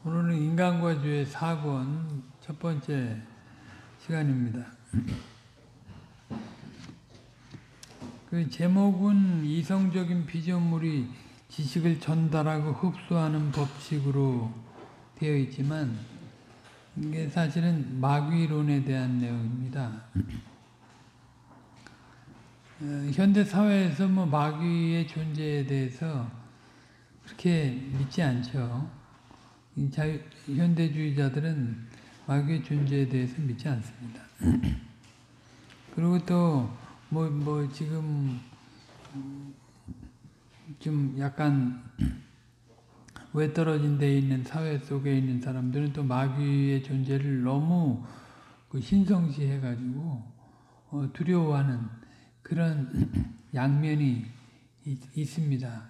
오늘은 인간과 죄의 4권 첫 번째 시간입니다. 그 제목은 이성적인 피조물이 지식을 전달하고 흡수하는 법칙으로 되어 있지만 이게 사실은 마귀론에 대한 내용입니다. 현대 사회에서 마귀의 존재에 대해서 그렇게 믿지 않죠. 현대주의자들은 마귀의 존재에 대해서 믿지 않습니다. 그리고 또 지금 좀 약간 외떨어진 데 있는 사회 속에 있는 사람들은 또 마귀의 존재를 너무 신성시해가지고 두려워하는 그런 양면이 있습니다.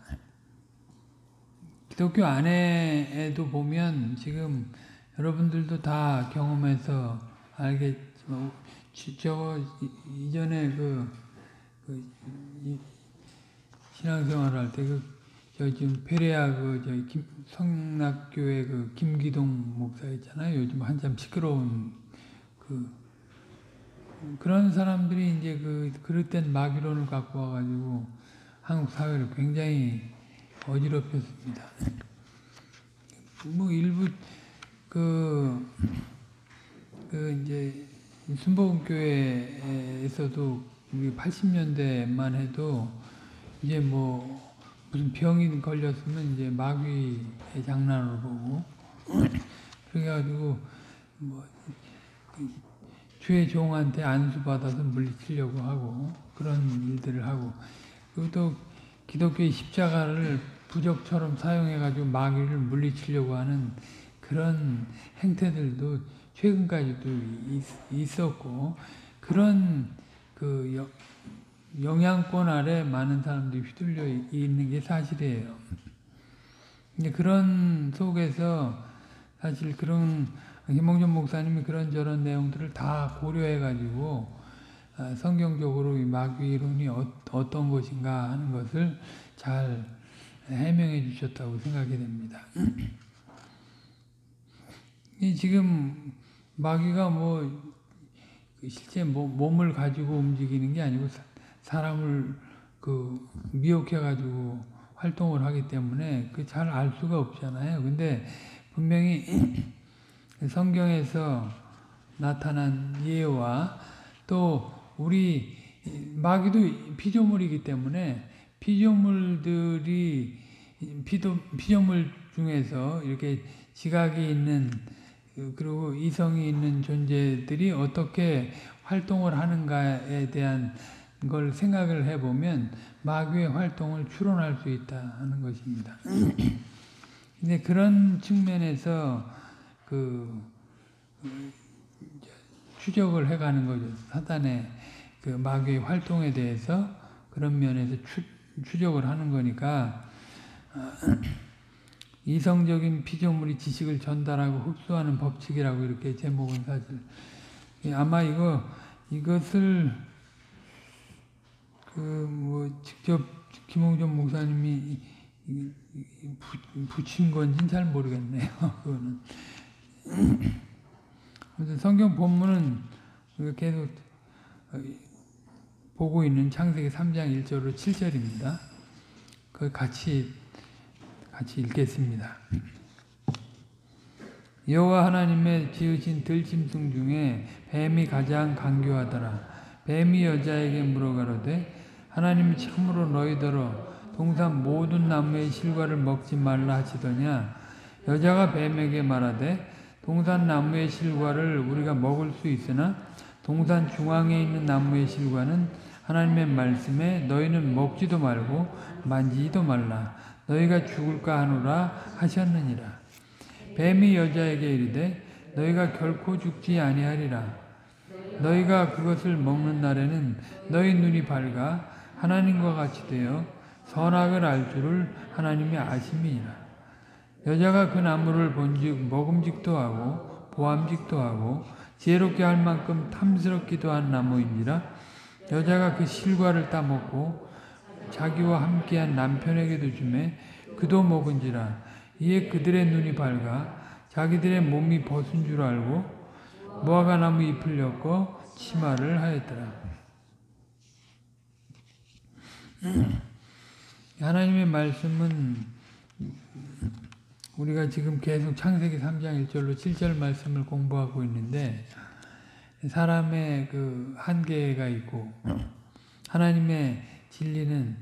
기독교 안에도 보면 지금 여러분들도 다 경험해서 알겠지만 이전에 신앙생활을 할 때 지금 페레아 성락교회 김기동 목사 있잖아요. 요즘 한참 시끄러운 그런 사람들이 이제 그릇된 마귀론을 갖고 와가지고 한국 사회를 굉장히 어지럽혔습니다. 일부 이제 순복음교회에서도 우리 80년대만 해도 이제 무슨 병이 걸렸으면 이제 마귀의 장난으로 보고 그래가지고 주의 종한테 안수받아서 물리치려고 하고 그런 일들을 하고 그리고 또 기독교의 십자가를 부적처럼 사용해가지고 마귀를 물리치려고 하는 그런 행태들도 최근까지도 있었고 그런 영향권 아래 많은 사람들이 휘둘려 있는 게 사실이에요. 근데 그런 속에서 사실 김홍준 목사님이 그런저런 내용들을 다 고려해가지고 성경적으로 이 마귀론이 어떤 것인가 하는 것을 잘 해명해 주셨다고 생각이 됩니다. 지금 마귀가 실제 몸을 가지고 움직이는 게 아니고 사람을 미혹해가지고 활동을 하기 때문에 잘 알 수가 없잖아요. 근데 분명히 성경에서 나타난 예와 또 우리 마귀도 피조물이기 때문에 피조물 중에서 이렇게 지각이 있는 그리고 이성이 있는 존재들이 어떻게 활동을 하는가에 대한 걸 생각을 해보면 마귀의 활동을 추론할 수 있다 하는 것입니다. 근데 그런 측면에서 추적을 해가는 거죠. 사단의 마귀의 활동에 대해서 그런 면에서 추적을 하는 거니까 이성적인 피조물이 지식을 전달하고 흡수하는 법칙이라고 이렇게 제목은 사실 아마 이것을 직접 김홍준 목사님이 붙인 건지는 잘 모르겠네요. 그거는 성경 본문은 계속 보고 있는 창세기 3장 1절로 7절입니다. 그걸 같이 읽겠습니다. 여호와 하나님의 지으신 들짐승 중에 뱀이 가장 간교하더라. 뱀이 여자에게 물어가로되 하나님이 참으로 너희더러 동산 모든 나무의 실과를 먹지 말라 하시더냐. 여자가 뱀에게 말하되 동산 나무의 실과를 우리가 먹을 수 있으나 동산 중앙에 있는 나무의 실과는 하나님의 말씀에 너희는 먹지도 말고 만지지도 말라. 너희가 죽을까 하노라 하셨느니라. 뱀이 여자에게 이르되 너희가 결코 죽지 아니하리라. 너희가 그것을 먹는 날에는 너희 눈이 밝아 하나님과 같이 되어 선악을 알 줄을 하나님이 아심이니라. 여자가 그 나무를 본즉 먹음직도 하고 보암직도 하고 지혜롭게 할 만큼 탐스럽기도 한 나무인지라. 여자가 그 실과를 따먹고 자기와 함께한 남편에게도 주매 그도 먹은지라. 이에 그들의 눈이 밝아 자기들의 몸이 벗은 줄 알고 무화과나무 잎을 엮어 치마를 하였더라. 하나님의 말씀은 우리가 지금 계속 창세기 3장 1절로 7절 말씀을 공부하고 있는데 사람의 그 한계가 있고 하나님의 진리는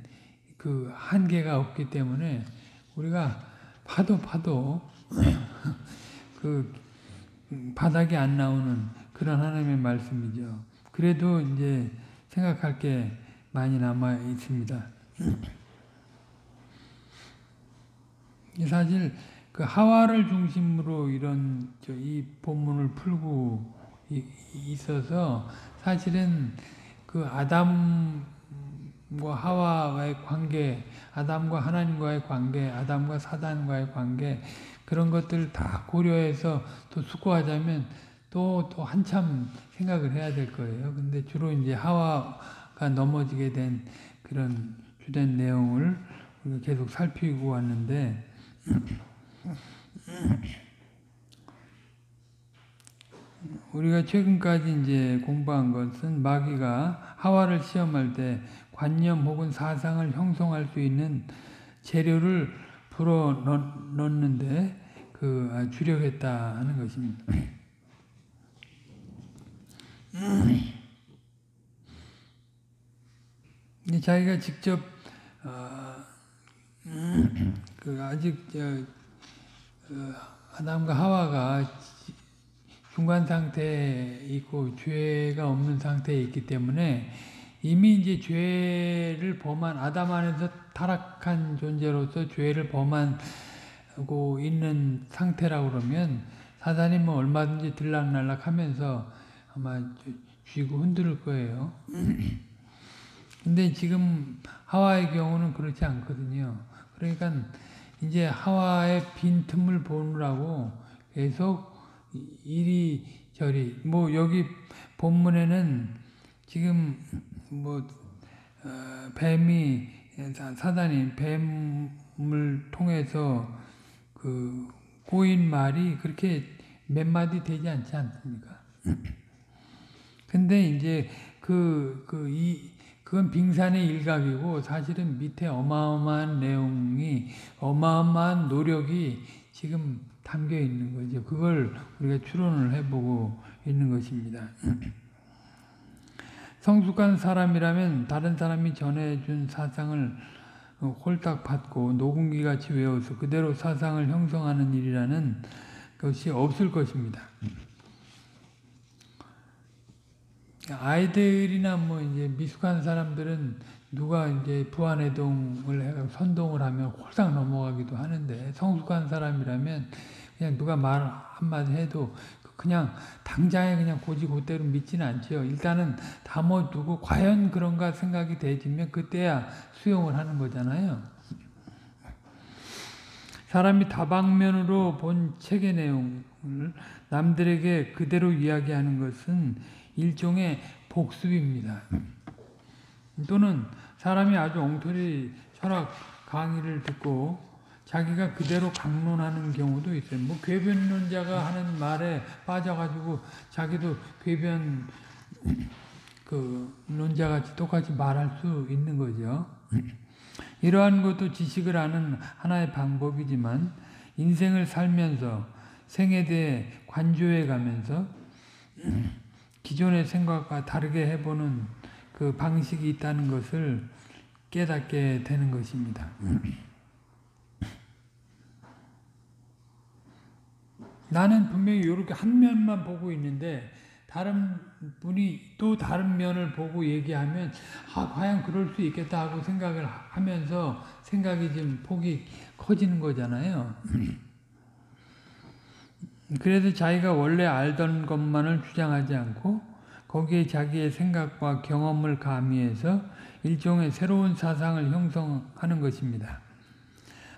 그 한계가 없기 때문에 우리가 파도 그 바닥이 안 나오는 그런 하나님의 말씀이죠. 그래도 이제 생각할 게 많이 남아 있습니다. 사실 그 하와를 중심으로 이 본문을 풀고 있어서 사실은 그 아담과 하와와의 관계, 아담과 하나님과의 관계, 아담과 사단과의 관계 그런 것들 다 고려해서 또 숙고하자면 또 한참 생각을 해야 될 거예요. 근데 주로 이제 하와가 넘어지게 된 그런 주된 내용을 우리가 계속 살피고 왔는데 우리가 최근까지 이제 공부한 것은 마귀가 하와를 시험할 때 관념 혹은 사상을 형성할 수 있는 재료를 불어 넣는데 주력했다 하는 것입니다. 자기가 직접 아직 아담과 하와가 중간 상태에 있고 죄가 없는 상태에 있기 때문에 이미 이제 죄를 범한 아담 안에서 타락한 존재로서 죄를 범하고 있는 상태라고 그러면 사단이 뭐 얼마든지 들락날락하면서 아마 쥐고 흔들 거예요. 근데 지금 하와의 경우는 그렇지 않거든요. 그러니까 이제 하와의 빈틈을 보느라고 계속 이리저리 여기 본문에는 지금 뱀이 사단이 뱀을 통해서 꼬인 말이 그렇게 몇 마디 되지 않지 않습니까? 근데 이제 그건 빙산의 일각이고 사실은 밑에 어마어마한 내용이 어마어마한 노력이 지금 담겨 있는 거죠. 그걸 우리가 추론을 해보고 있는 것입니다. 성숙한 사람이라면 다른 사람이 전해준 사상을 홀딱 받고 녹음기같이 외워서 그대로 사상을 형성하는 일이라는 것이 없을 것입니다. 아이들이나 이제 미숙한 사람들은 누가 이제 부안해동을 해서 선동을 하면 홀싹 넘어가기도 하는데 성숙한 사람이라면 그냥 누가 말 한마디 해도 그냥 당장에 그냥 곧대로 믿지는 않죠. 일단은 담아두고 과연 그런가 생각이 되지면 그때야 수용을 하는 거잖아요. 사람이 다방면으로 본 책의 내용을 남들에게 그대로 이야기하는 것은 일종의 복습입니다. 또는 사람이 아주 엉터리 철학 강의를 듣고 자기가 그대로 강론하는 경우도 있어요. 궤변론자가 하는 말에 빠져가지고 자기도 궤변 논자같이 똑같이 말할 수 있는 거죠. 이러한 것도 지식을 아는 하나의 방법이지만 인생을 살면서 생에 대해 관조해 가면서 기존의 생각과 다르게 해보는 그 방식이 있다는 것을 깨닫게 되는 것입니다. 나는 분명히 이렇게 한 면만 보고 있는데 다른 분이 또 다른 면을 보고 얘기하면 과연 그럴 수 있겠다 하고 생각을 하면서 생각이 좀 폭이 커지는 거잖아요. 그래서 자기가 원래 알던 것만을 주장하지 않고 거기에 자기의 생각과 경험을 가미해서 일종의 새로운 사상을 형성하는 것입니다.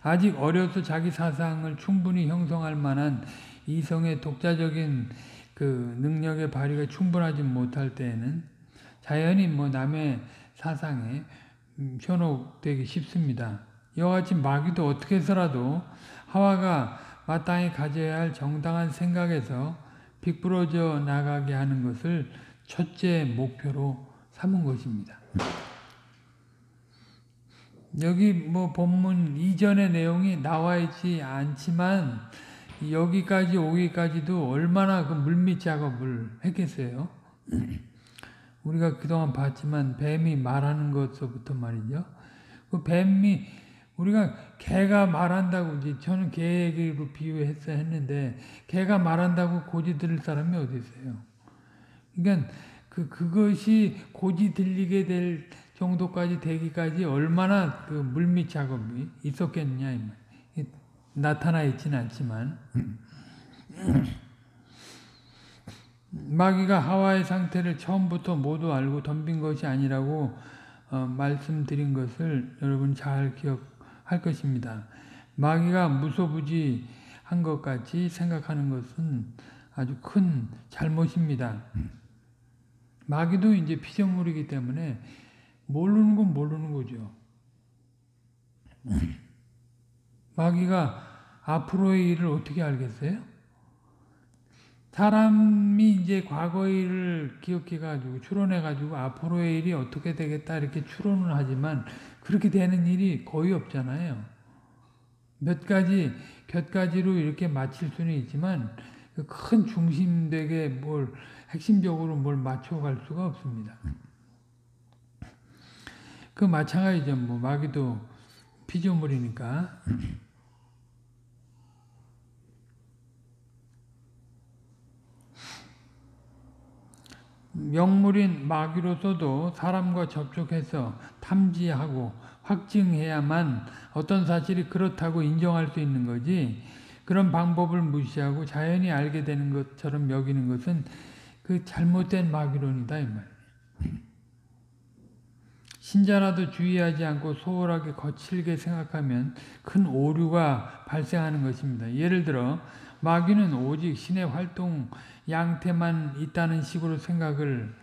아직 어려서 자기 사상을 충분히 형성할 만한 이성의 독자적인 능력의 발휘가 충분하지 못할 때에는 자연히 남의 사상에 현혹되기 쉽습니다. 이와 같이 마귀도 어떻게 해서라도 하와가 마땅히 가져야 할 정당한 생각에서 비꾸러져 나가게 하는 것을 첫째 목표로 삼은 것입니다. 여기 뭐 본문 이전의 내용이 나와 있지 않지만 여기까지 오기까지도 얼마나 그 물밑 작업을 했겠어요. 우리가 그동안 봤지만 뱀이 말하는 것서부터 말이죠. 그 뱀이 우리가 개가 말한다고 이제 저는 개 얘기로 비유해서 했는데 개가 말한다고 고지 들을 사람이 어디 있어요? 그러니까 그것이 고지 들리게 될 정도까지 되기까지 얼마나 그 물밑 작업이 있었겠느냐 이 말. 나타나 있지는 않지만 마귀가 하와의 상태를 처음부터 모두 알고 덤빈 것이 아니라고 말씀드린 것을 여러분 잘 기억할 것입니다. 마귀가 무소부지한 것 같이 생각하는 것은 아주 큰 잘못입니다. 마귀도 이제 피조물이기 때문에 모르는 건 모르는 거죠. 마귀가 앞으로의 일을 어떻게 알겠어요? 사람이 이제 과거의 일을 기억해가지고 추론해가지고 앞으로의 일이 어떻게 되겠다 이렇게 추론을 하지만 그렇게 되는 일이 거의 없잖아요. 몇 가지 곁가지로 이렇게 맞힐 수는 있지만 큰 중심되게 뭘 핵심적으로 뭘 맞춰갈 수가 없습니다. 그 마찬가지죠. 뭐 마귀도 피조물이니까. 영물인 마귀로서도 사람과 접촉해서 탐지하고 확증해야만 어떤 사실이 그렇다고 인정할 수 있는 거지, 그런 방법을 무시하고 자연히 알게 되는 것처럼 여기는 것은 그 잘못된 마귀론이다 이 말. 신자라도 주의하지 않고 소홀하게 거칠게 생각하면 큰 오류가 발생하는 것입니다. 예를 들어 마귀는 오직 신의 활동 양태만 있다는 식으로 생각을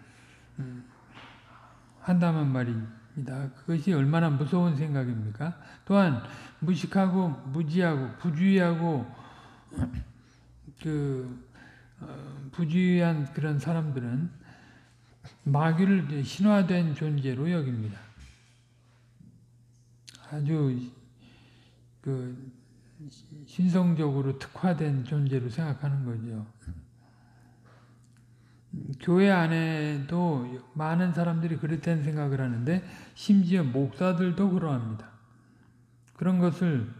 한다면 말입니다. 그것이 얼마나 무서운 생각입니까? 또한 무식하고 무지하고 부주의하고 부주의한 그런 사람들은 마귀를 신화된 존재로 여깁니다. 아주 신성적으로 특화된 존재로 생각하는 거죠. 교회 안에도 많은 사람들이 그렇다는 생각을 하는데 심지어 목사들도 그러합니다. 그런 것을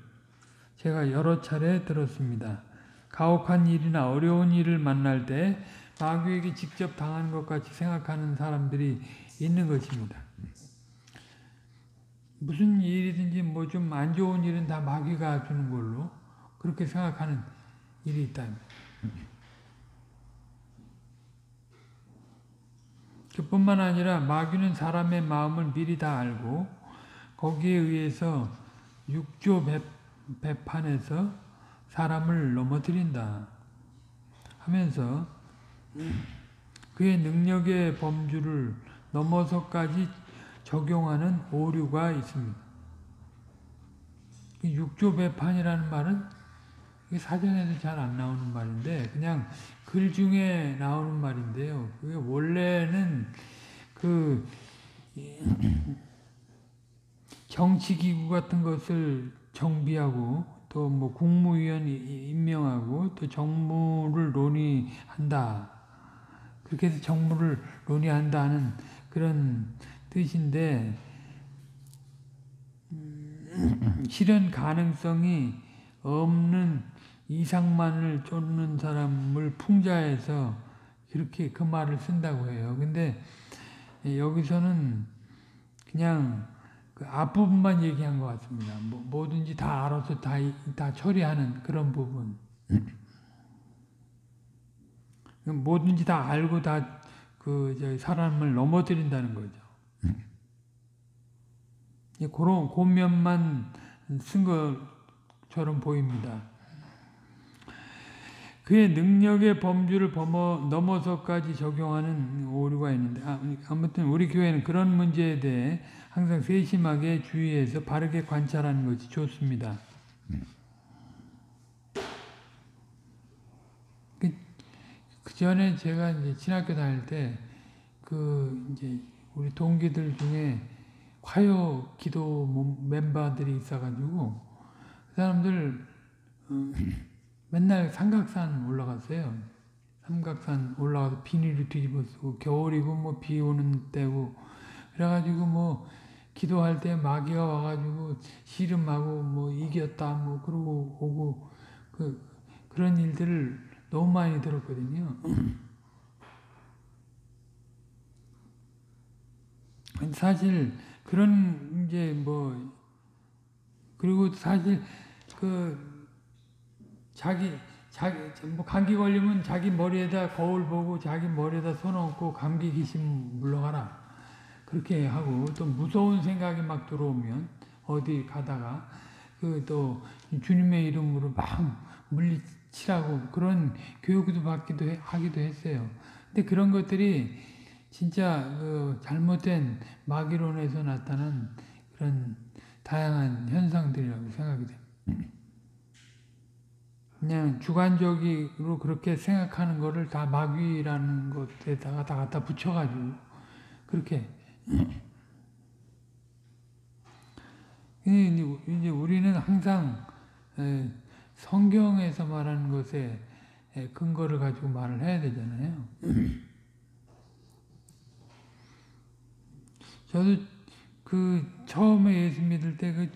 제가 여러 차례 들었습니다. 가혹한 일이나 어려운 일을 만날 때 마귀에게 직접 당한 것 같이 생각하는 사람들이 있는 것입니다. 무슨 일이든지 뭐 좀 안 좋은 일은 다 마귀가 주는 걸로 그렇게 생각하는 일이 있다. 그뿐만 아니라 마귀는 사람의 마음을 미리 다 알고 거기에 의해서 육조 배판에서 사람을 넘어뜨린다 하면서 그의 능력의 범주를 넘어서까지 적용하는 오류가 있습니다. 육조 배판이라는 말은 사전에도 잘 안 나오는 말인데 그냥 글 중에 나오는 말인데요. 그게 원래는 그 정치기구 같은 것을 정비하고 또 뭐 국무위원 임명하고 또 정무를 논의한다. 그렇게 해서 정무를 논의한다는 그런 뜻인데 실현 가능성이 없는 이상만을 쫓는 사람을 풍자해서 그렇게 그 말을 쓴다고 해요. 근데 여기서는 그냥 그 앞부분만 얘기한 것 같습니다. 뭐든지 다 알아서 다 처리하는 그런 부분. 뭐든지 다 알고 다 사람을 넘어뜨린다는 거죠. 그런 면만 쓴 것처럼 보입니다. 그의 능력의 범주를 넘어서까지 적용하는 오류가 있는데 아무튼 우리 교회는 그런 문제에 대해 항상 세심하게 주의해서 바르게 관찰하는 것이 좋습니다. 그 전에 제가 이제 신학교 다닐 때 이제 우리 동기들 중에 화요 기도 멤버들이 있어가지고 그 사람들 맨날 삼각산 올라갔어요. 삼각산 올라가서 비닐을 뒤집어 쓰고 겨울이고 뭐 비 오는 때고 그래가지고 뭐 기도할 때 마귀가 와가지고 씨름하고 뭐 이겼다 뭐 그러고 오고 그런 일들을 너무 많이 들었거든요. 사실 그런 이제 뭐 그리고 사실 자기 뭐 감기 걸리면 자기 머리에다 거울 보고 자기 머리에다 손 얹고 감기 귀신 물러가라 그렇게 하고 또 무서운 생각이 막 들어오면 어디 가다가 또 주님의 이름으로 막 물리치라고 그런 교육도 하기도 했어요. 근데 그런 것들이 진짜 잘못된 마귀론에서 나타난 그런 다양한 현상들이라고 생각이 돼요. 그냥 주관적으로 그렇게 생각하는 거를 다 마귀라는 것에다가 다 갖다 붙여가지고 그렇게 이제 우리는 항상 성경에서 말하는 것에 근거를 가지고 말을 해야 되잖아요. 저도 처음에 예수 믿을 때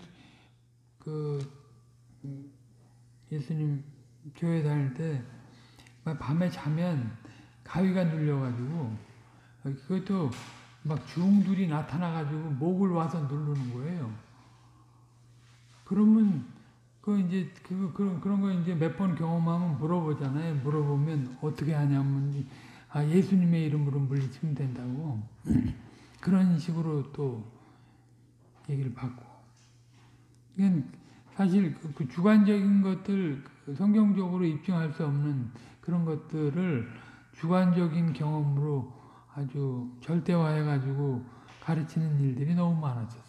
예수님 교회 다닐 때 밤에 자면 가위가 눌려가지고 그것도 막 중들이 나타나가지고 목을 와서 누르는 거예요. 그러면 그런 거 이제 몇 번 경험하면 물어보잖아요. 물어보면 어떻게 하냐면 예수님의 이름으로 물리치면 된다고 그런 식으로 또 얘기를 받고. 사실 그 주관적인 것들 성경적으로 입증할 수 없는 그런 것들을 주관적인 경험으로 아주 절대화해가지고 가르치는 일들이 너무 많았었어요.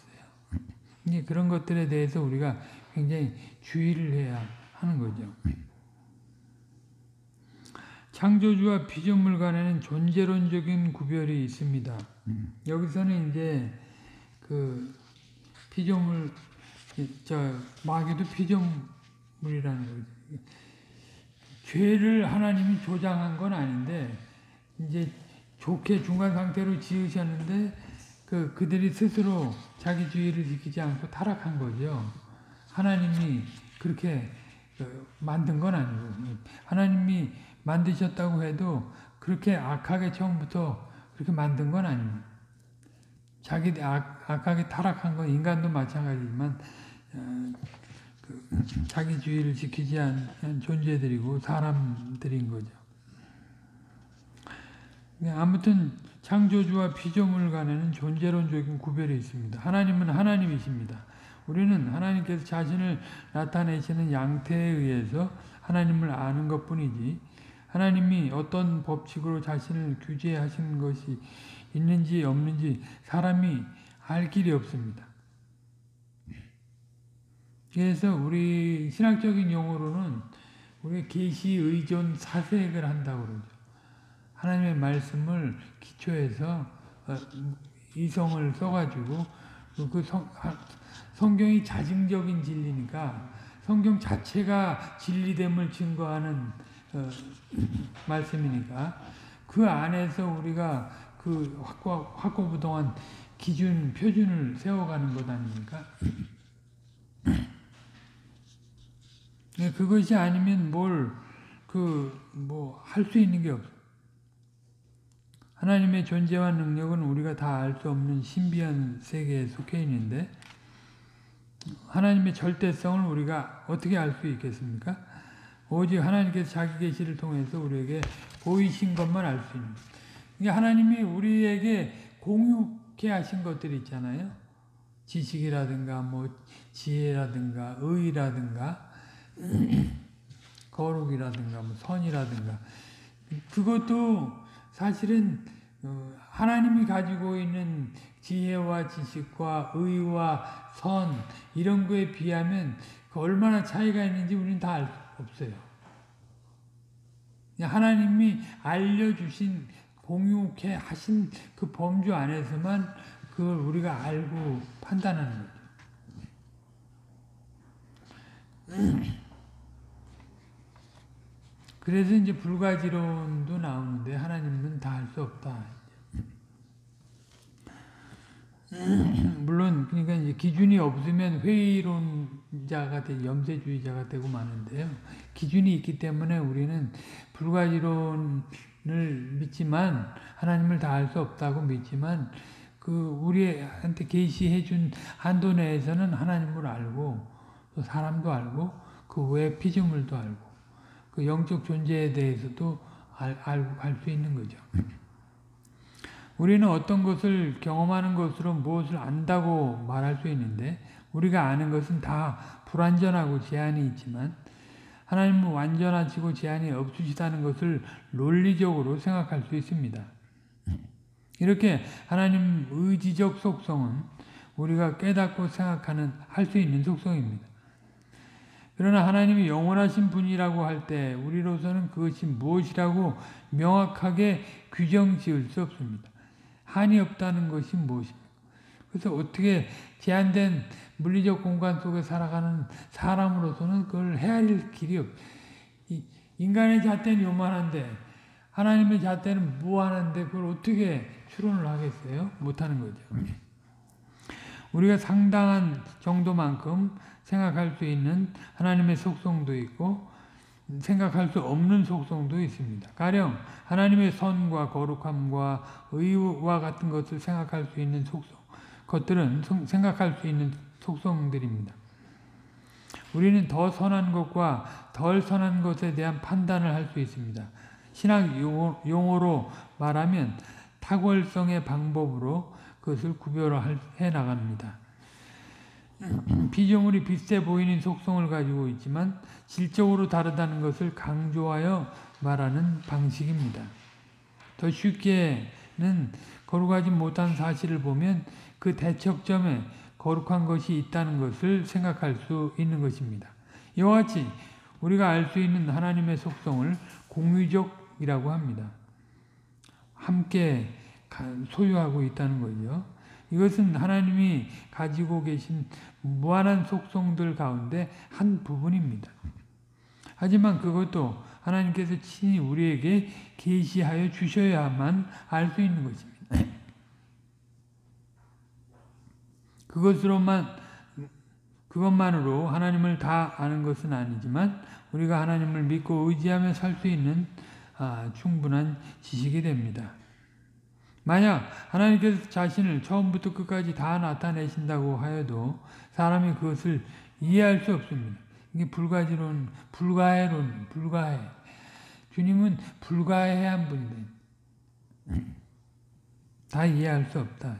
이제 그런 것들에 대해서 우리가 굉장히 주의를 해야 하는 거죠. 창조주와 피조물 간에는 존재론적인 구별이 있습니다. 여기서는 이제 피조물 마귀도 피조물이라는 거죠. 죄를 하나님이 조장한 건 아닌데 이제 좋게 중간 상태로 지으셨는데 그들이 스스로 자기 주의를 지키지 않고 타락한 거죠. 하나님이 그렇게 만든 건 아니고 하나님이 만드셨다고 해도 그렇게 악하게 처음부터 그렇게 만든 건 아닙니다. 악하게 타락한 건 인간도 마찬가지지만 자기 주의를 지키지 않은 존재들이고 사람들인 거죠. 아무튼 창조주와 피조물 간에는 존재론적인 구별이 있습니다. 하나님은 하나님이십니다. 우리는 하나님께서 자신을 나타내시는 양태에 의해서 하나님을 아는 것뿐이지 하나님이 어떤 법칙으로 자신을 규제하시는 것이 있는지 없는지 사람이 알 길이 없습니다. 그래서 우리 신학적인 용어로는 우리 계시 의존 사색을 한다고 그러죠. 하나님의 말씀을 기초해서 이성을 써가지고 성경이 자증적인 진리니까 성경 자체가 진리됨을 증거하는 말씀이니까 그 안에서 우리가 확고부동한 기준, 표준을 세워가는 것 아닙니까? 그것이 아니면 할 수 있는 게 없어요. 하나님의 존재와 능력은 우리가 다 알 수 없는 신비한 세계에 속해 있는데 하나님의 절대성을 우리가 어떻게 알 수 있겠습니까? 오직 하나님께서 자기 계시를 통해서 우리에게 보이신 것만 알 수 있는 거예요. 그러니까 하나님이 우리에게 공유케 하신 것들이 있잖아요. 지식이라든가 지혜라든가 의라든가 거룩이라든가 뭐 선이라든가 그것도 사실은 하나님이 가지고 있는 지혜와 지식과 의와 선 이런 거에 비하면 그 얼마나 차이가 있는지 우리는 다 알 수 없어요. 하나님이 알려주신 공유케 하신 그 범주 안에서만 그걸 우리가 알고 판단하는 거죠. 그래서 이제 불가지론도 나오는데 하나님은 다 할 수 없다. 물론 그러니까 이제 기준이 없으면 회의론자가 되고 염세주의자가 되고 마는데요. 기준이 있기 때문에 우리는 불가지론을 믿지만 하나님을 다 알 수 없다고 믿지만 그 우리한테 계시해 준 한도 내에서는 하나님을 알고 또 사람도 알고 그 외 피조물도 알고 그 영적 존재에 대해서도 알 수 있는 거죠. 우리는 어떤 것을 경험하는 것으로 무엇을 안다고 말할 수 있는데 우리가 아는 것은 다 불완전하고 제한이 있지만 하나님은 완전하시고 제한이 없으시다는 것을 논리적으로 생각할 수 있습니다. 이렇게 하나님 의지적 속성은 우리가 깨닫고 생각하는 할 수 있는 속성입니다. 그러나 하나님이 영원하신 분이라고 할 때 우리로서는 그것이 무엇이라고 명확하게 규정 지을 수 없습니다. 한이 없다는 것이 무엇입니까? 그래서 어떻게 제한된 물리적 공간 속에 살아가는 사람으로서는 그걸 헤아릴 길이 없어요. 인간의 잣대는 요만한데 하나님의 잣대는 무한한데 그걸 어떻게 추론을 하겠어요? 못하는 거죠. 우리가 상당한 정도만큼 생각할 수 있는 하나님의 속성도 있고 생각할 수 없는 속성도 있습니다. 가령 하나님의 선과 거룩함과 의와 같은 것을 생각할 수 있는 속성, 것들은 생각할 수 있는 속성들입니다. 우리는 더 선한 것과 덜 선한 것에 대한 판단을 할 수 있습니다. 신학 용어로 말하면 탁월성의 방법으로 그것을 구별해 나갑니다. 피조물이 비슷해 보이는 속성을 가지고 있지만 질적으로 다르다는 것을 강조하여 말하는 방식입니다. 더 쉽게는 거룩하지 못한 사실을 보면 그 대척점에 거룩한 것이 있다는 것을 생각할 수 있는 것입니다. 이와 같이 우리가 알 수 있는 하나님의 속성을 공유적이라고 합니다. 함께 소유하고 있다는 거죠. 이것은 하나님이 가지고 계신 무한한 속성들 가운데 한 부분입니다. 하지만 그것도 하나님께서 친히 우리에게 계시하여 주셔야만 알 수 있는 것입니다. 그것만으로 하나님을 다 아는 것은 아니지만 우리가 하나님을 믿고 의지하며 살 수 있는 충분한 지식이 됩니다. 만약 하나님께서 자신을 처음부터 끝까지 다 나타내신다고 하여도 사람이 그것을 이해할 수 없습니다. 이게 불가해. 주님은 불가해한 분인데 다 이해할 수 없다.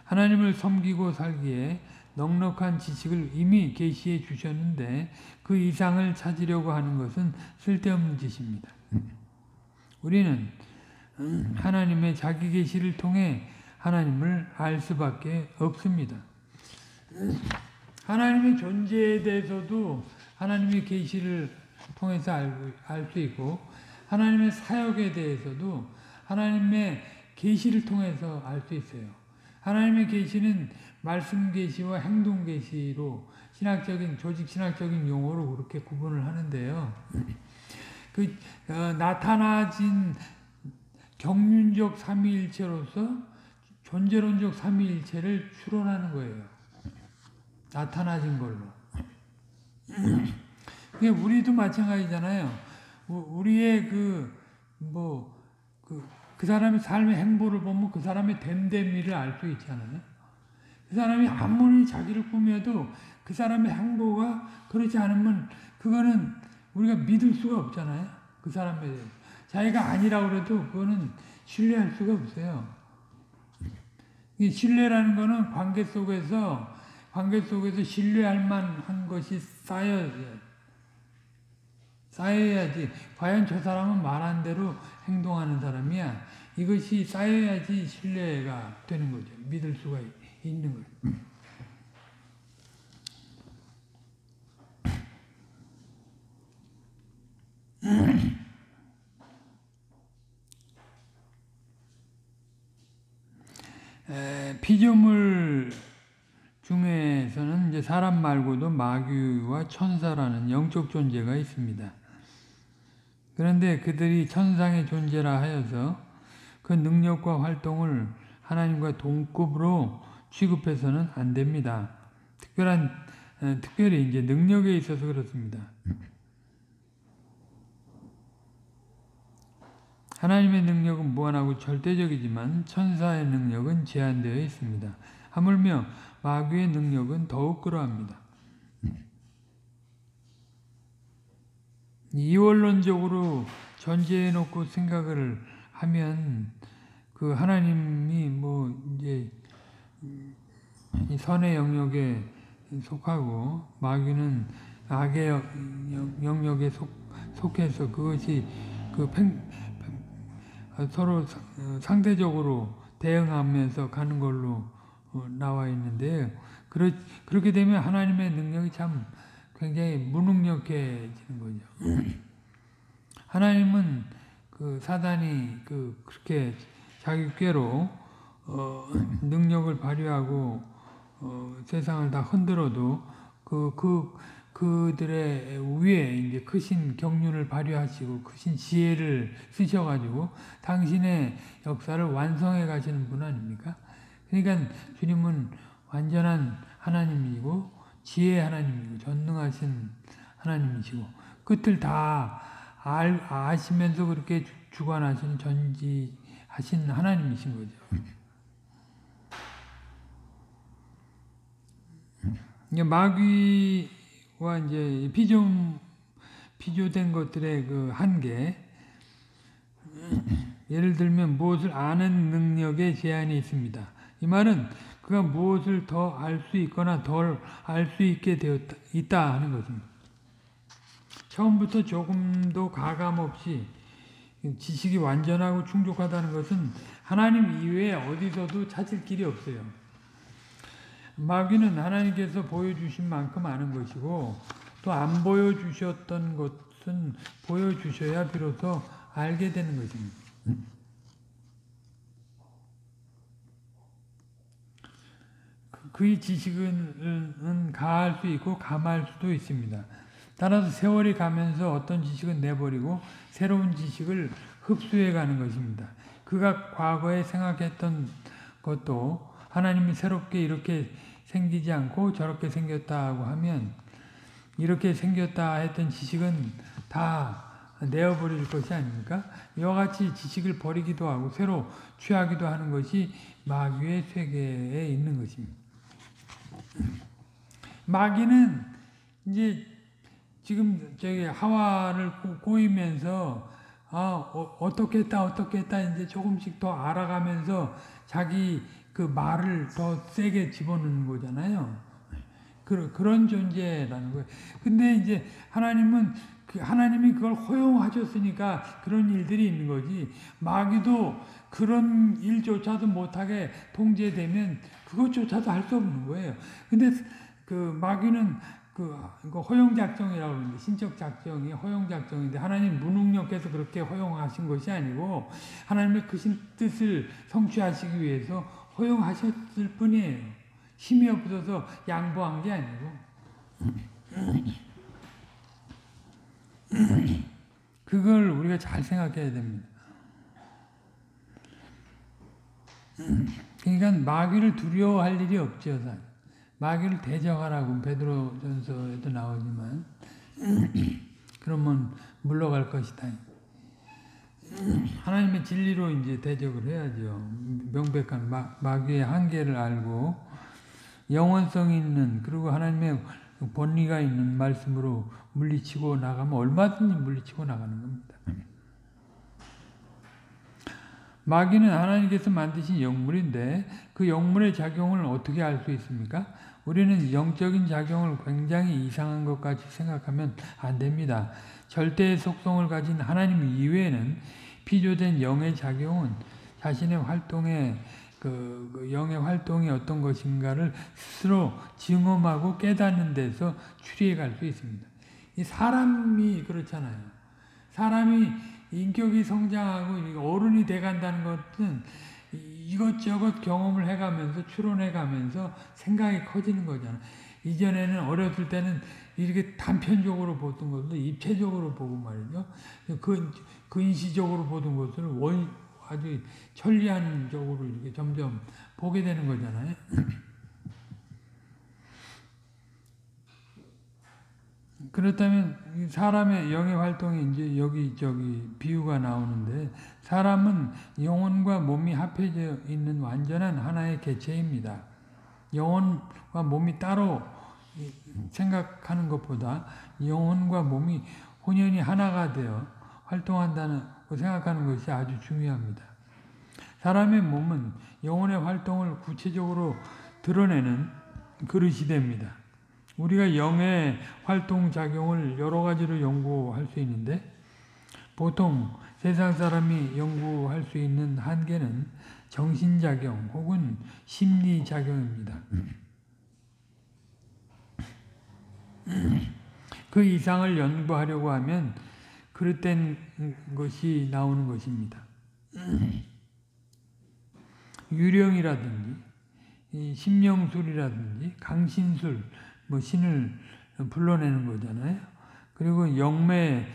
하나님을 섬기고 살기에 넉넉한 지식을 이미 계시해 주셨는데 그 이상을 찾으려고 하는 것은 쓸데없는 짓입니다. 우리는 하나님의 자기 계시를 통해 하나님을 알 수밖에 없습니다. 하나님의 존재에 대해서도 하나님의 계시를 통해서 알 수 있고 하나님의 사역에 대해서도 하나님의 계시를 통해서 알 수 있어요. 하나님의 계시는 말씀 계시와 행동 계시로 조직 신학적인 용어로 그렇게 구분을 하는데요. 나타나진 경륜적 삼위일체로서 존재론적 삼위일체를 추론하는 거예요. 나타나진 걸로. 우리도 마찬가지잖아요. 우리의 그 사람의 삶의 행보를 보면 그 사람의 됨됨이를 알 수 있잖아요. 그 사람이 아무리 자기를 꾸며도 그 사람의 행보가 그렇지 않으면 그거는 우리가 믿을 수가 없잖아요. 그 사람에 대해서. 자기가 아니라고 그래도 그거는 신뢰할 수가 없어요. 신뢰라는 거는 관계 속에서 신뢰할 만한 것이 쌓여야 돼요. 쌓여야지. 과연 저 사람은 말한 대로 행동하는 사람이야. 이것이 쌓여야지 신뢰가 되는 거죠. 믿을 수가 있는 거죠. 피조물 중에서는 이제 사람 말고도 마귀와 천사라는 영적 존재가 있습니다. 그런데 그들이 천상의 존재라 하여서 그 능력과 활동을 하나님과 동급으로 취급해서는 안 됩니다. 특별히 이제 능력에 있어서 그렇습니다. 하나님의 능력은 무한하고 절대적이지만 천사의 능력은 제한되어 있습니다. 하물며 마귀의 능력은 더욱 그러합니다. 이원론적으로 전제해놓고 생각을 하면 그 하나님이 뭐 이제 선의 영역에 속하고 마귀는 악의 영역에 속해서 그것이 서로 상대적으로 대응하면서 가는 걸로 나와 있는데 그렇게 되면 하나님의 능력이 참 굉장히 무능력해지는 거죠. 하나님은 그 사단이 그렇게 자기 꾀로 능력을 발휘하고 세상을 다 흔들어도 그들의 위에 이제 크신 경륜을 발휘하시고 크신 지혜를 쓰셔가지고 당신의 역사를 완성해 가시는 분 아닙니까? 그러니까 주님은 완전한 하나님이고 지혜의 하나님이고 전능하신 하나님이시고 끝을 다 아시면서 그렇게 주관하시는 전지하신 하나님이신 거죠. 마귀와 이제 피조된 것들의 그 한계, 예를 들면 무엇을 아는 능력에 제한이 있습니다. 이 말은 그가 무엇을 더 알 수 있거나 덜 알 수 있게 있다 하는 것입니다. 처음부터 조금도 가감 없이 지식이 완전하고 충족하다는 것은 하나님 이외에 어디서도 찾을 길이 없어요. 마귀는 하나님께서 보여주신 만큼 아는 것이고 또 안 보여주셨던 것은 보여주셔야 비로소 알게 되는 것입니다. 그의 지식은 가할 수 있고 감할 수도 있습니다. 따라서 세월이 가면서 어떤 지식은 내버리고 새로운 지식을 흡수해가는 것입니다. 그가 과거에 생각했던 것도 하나님이 새롭게 이렇게 생기지 않고 저렇게 생겼다고 하면 이렇게 생겼다 했던 지식은 다 내어버릴 것이 아닙니까? 이와 같이 지식을 버리기도 하고 새로 취하기도 하는 것이 마귀의 세계에 있는 것입니다. 마귀는 이제 지금 하와를 꼬이면서 어떻게 했다 이제 조금씩 더 알아가면서 자기 그 말을 더 세게 집어넣는 거잖아요. 그런 존재라는 거예요. 근데 이제 하나님이 그걸 허용하셨으니까 그런 일들이 있는 거지. 마귀도 그런 일조차도 못하게 통제되면 그것조차도 할 수 없는 거예요. 근데 그 마귀는 이거 허용작정이라고 하는데 신적 작정이 허용작정인데 하나님 무능력해서 그렇게 허용하신 것이 아니고 하나님의 크신 뜻을 성취하시기 위해서 허용하셨을 뿐이에요. 힘이 없어서 양보한 게 아니고 그걸 우리가 잘 생각해야 됩니다. 그러니까 마귀를 두려워할 일이 없죠. 마귀를 대적하라고 베드로전서에도 나오지만 그러면 물러갈 것이다. 하나님의 진리로 이제 대적을 해야죠. 명백한 마귀의 한계를 알고 영원성 있는 그리고 하나님의 본리가 있는 말씀으로 물리치고 나가면 얼마든지 물리치고 나가는 겁니다. 마귀는 하나님께서 만드신 영물인데 그 영물의 작용을 어떻게 알 수 있습니까? 우리는 영적인 작용을 굉장히 이상한 것 같이 생각하면 안 됩니다. 절대의 속성을 가진 하나님 이외에는 피조된 영의 작용은 자신의 활동에 그 영의 활동이 어떤 것인가를 스스로 증험하고 깨닫는 데서 추리해 갈 수 있습니다. 이 사람이 그렇잖아요. 사람이 인격이 성장하고 어른이 돼간다는 것은 이것저것 경험을 해가면서 추론해가면서 생각이 커지는 거잖아요. 이전에는 어렸을 때는 이렇게 단편적으로 보던 것을 입체적으로 보고 말이죠. 근시적으로 보던 것을 아주 천리안적으로 이렇게 점점 보게 되는 거잖아요. 그렇다면 사람의 영의 활동이 이제 여기저기 비유가 나오는데, 사람은 영혼과 몸이 합해져 있는 완전한 하나의 개체입니다. 영혼과 몸이 따로 생각하는 것보다 영혼과 몸이 혼연히 하나가 되어 활동한다고 생각하는 것이 아주 중요합니다. 사람의 몸은 영혼의 활동을 구체적으로 드러내는 그릇이 됩니다. 우리가 영의 활동작용을 여러 가지로 연구할 수 있는데, 보통 세상 사람이 연구할 수 있는 한계는 정신작용 혹은 심리작용입니다. 그 이상을 연구하려고 하면 그릇된 것이 나오는 것입니다. 유령이라든지 심령술이라든지 강신술, 신을 불러내는 거잖아요. 그리고 영매,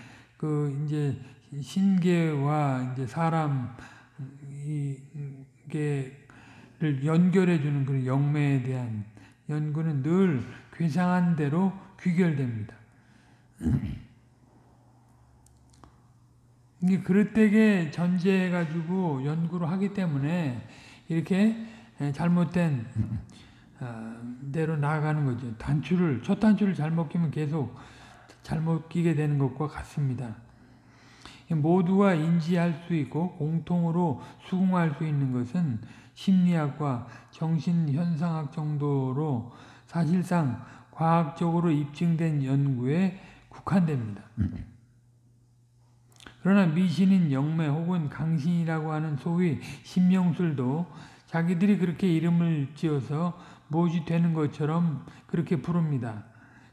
이제 신계와 이제 사람 이게를 연결해주는 그 영매에 대한 연구는 늘 괴상한 대로 귀결됩니다. 이게 그릇되게 전제해가지고 연구를 하기 때문에 이렇게 잘못된 대로 나아가는 거죠. 첫 단추를 잘못 끼면 계속 잘못 끼게 되는 것과 같습니다. 모두가 인지할 수 있고 공통으로 수긍할 수 있는 것은 심리학과 정신현상학 정도로 사실상 과학적으로 입증된 연구에 국한됩니다. 그러나 미신인 영매 혹은 강신이라고 하는 소위 심령술도 자기들이 그렇게 이름을 지어서 무엇이 되는 것처럼 그렇게 부릅니다.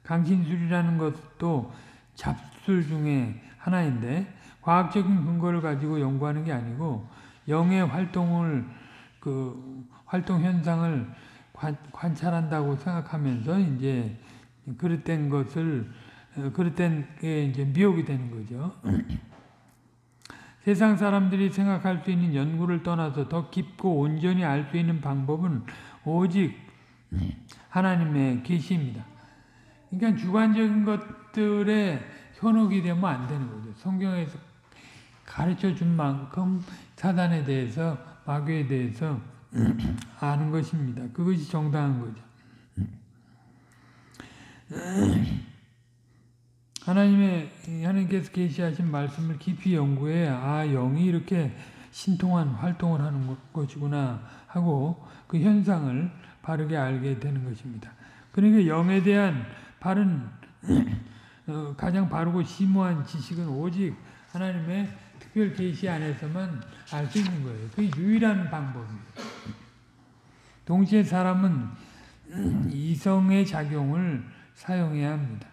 강신술이라는 것도 잡술 중에 하나인데, 과학적인 근거를 가지고 연구하는 게 아니고 영의 활동 현상을 관찰한다고 생각하면서 이제 그릇된 게 이제 미혹이 되는 거죠. 세상 사람들이 생각할 수 있는 연구를 떠나서 더 깊고 온전히 알 수 있는 방법은 오직 하나님의 계시입니다. 그러니까 주관적인 것들에 현혹이 되면 안 되는 거죠. 성경에서 가르쳐 준 만큼 사단에 대해서, 마귀에 대해서 아는 것입니다. 그것이 정당한 거죠. 하나님께서 계시하신 말씀을 깊이 연구해 영이 이렇게 신통한 활동을 하는 것이구나 하고 그 현상을 바르게 알게 되는 것입니다. 그러니까 영에 대한 가장 바르고 심오한 지식은 오직 하나님의 특별 계시 안에서만 알 수 있는 거예요. 그게 유일한 방법입니다. 동시에 사람은 이성의 작용을 사용해야 합니다.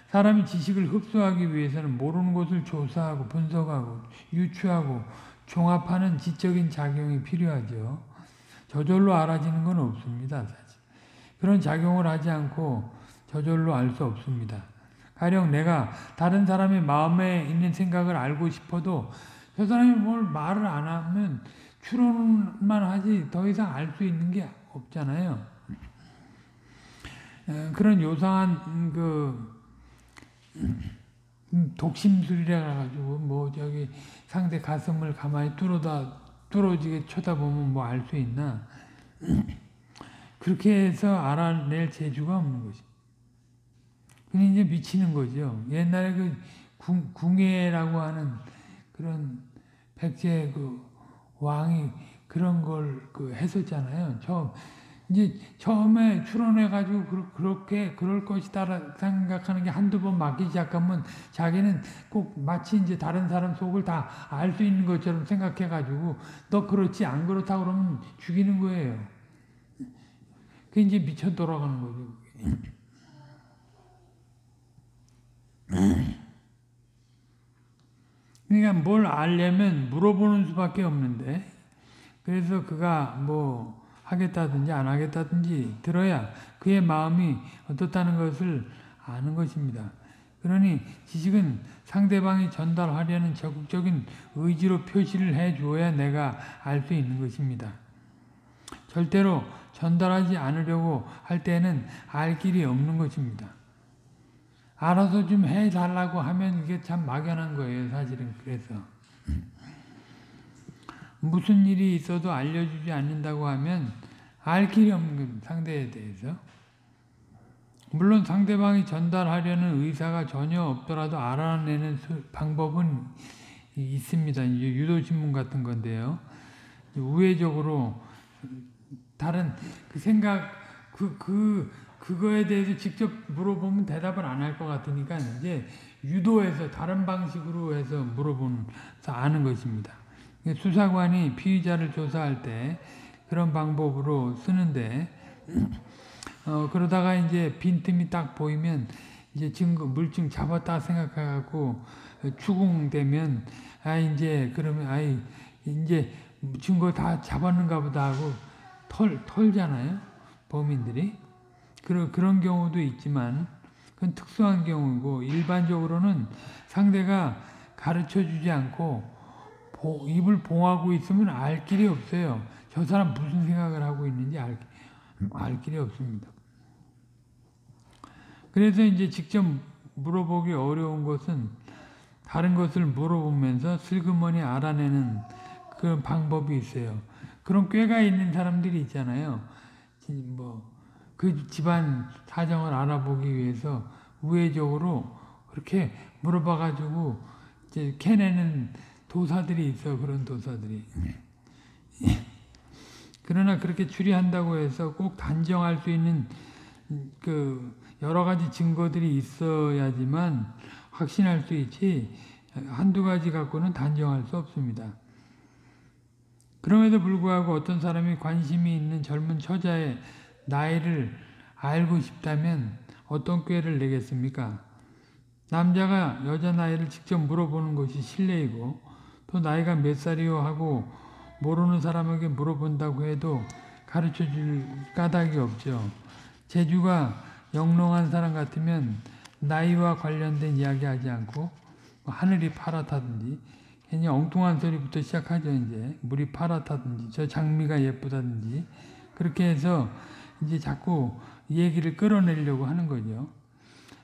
사람이 지식을 흡수하기 위해서는 모르는 것을 조사하고 분석하고 유추하고 종합하는 지적인 작용이 필요하죠. 저절로 알아지는 건 없습니다. 사실. 그런 작용을 하지 않고 저절로 알 수 없습니다. 가령 내가 다른 사람의 마음에 있는 생각을 알고 싶어도 저 사람이 뭘 말을 안 하면 추론만 하지 더 이상 알 수 있는 게 없잖아요. 그런 요상한 독심술이라 가지고 상대 가슴을 가만히 뚫어지게 쳐다보면 알 수 있나? 그렇게 해서 알아낼 재주가 없는 거지. 그냥 이제 미치는 거죠. 옛날에 궁예라고 하는 그런 백제 왕이 그런 걸 했었잖아요. 이제 처음에 출원해가지고 그렇게 그럴 것이다 생각하는 게 한두 번 맞기 시작하면 자기는 꼭 마치 이제 다른 사람 속을 다 알 수 있는 것처럼 생각해가지고 너 그렇지 안 그렇다 그러면 죽이는 거예요. 그게 이제 미쳐 돌아가는 거죠. 그러니까 뭘 알려면 물어보는 수밖에 없는데, 그래서 그가 뭐 하겠다든지 안 하겠다든지 들어야 그의 마음이 어떻다는 것을 아는 것입니다. 그러니 지식은 상대방이 전달하려는 적극적인 의지로 표시를 해줘야 내가 알 수 있는 것입니다. 절대로 전달하지 않으려고 할 때는 알 길이 없는 것입니다. 알아서 좀 해달라고 하면 이게 참 막연한 거예요, 사실은. 그래서 무슨 일이 있어도 알려주지 않는다고 하면 알 길이 없는 겁니다, 상대에 대해서. 물론 상대방이 전달하려는 의사가 전혀 없더라도 알아내는 방법은 있습니다. 이제 유도신문 같은 건데요. 우회적으로 다른 그 생각, 그거에 대해서 직접 물어보면 대답을 안 할 것 같으니까 이제 유도해서 다른 방식으로 해서 물어보면서 아는 것입니다. 수사관이 피의자를 조사할 때 그런 방법으로 쓰는데, 그러다가 이제 빈틈이 딱 보이면 이제 증거, 물증 잡았다 생각하고 추궁되면, 그러면, 이제 증거 다 잡았는가 보다 하고 털잖아요, 범인들이. 그런 경우도 있지만, 그건 특수한 경우고, 일반적으로는 상대가 가르쳐 주지 않고, 입을 봉하고 있으면 알 길이 없어요. 저 사람 무슨 생각을 하고 있는지 알 길이 없습니다. 그래서 이제 직접 물어보기 어려운 것은 다른 것을 물어보면서 슬그머니 알아내는 그런 방법이 있어요. 그런 꾀가 있는 사람들이 있잖아요. 그 집안 사정을 알아보기 위해서 우회적으로 그렇게 물어봐가지고 이제 캐내는 도사들이 있어, 그런 도사들이. 그러나 그렇게 추리한다고 해서 꼭 단정할 수 있는 그 여러 가지 증거들이 있어야지만 확신할 수 있지, 한두 가지 갖고는 단정할 수 없습니다. 그럼에도 불구하고 어떤 사람이 관심이 있는 젊은 처자의 나이를 알고 싶다면 어떤 꾀를 내겠습니까? 남자가 여자 나이를 직접 물어보는 것이 실례이고, 또 나이가 몇 살이요 하고 모르는 사람에게 물어본다고 해도 가르쳐줄 까닭이 없죠. 재주가 영롱한 사람 같으면 나이와 관련된 이야기 하지 않고 하늘이 파랗다든지 괜히 엉뚱한 소리부터 시작하죠. 이제 물이 파랗다든지 저 장미가 예쁘다든지 그렇게 해서 이제 자꾸 얘기를 끌어내려고 하는 거죠.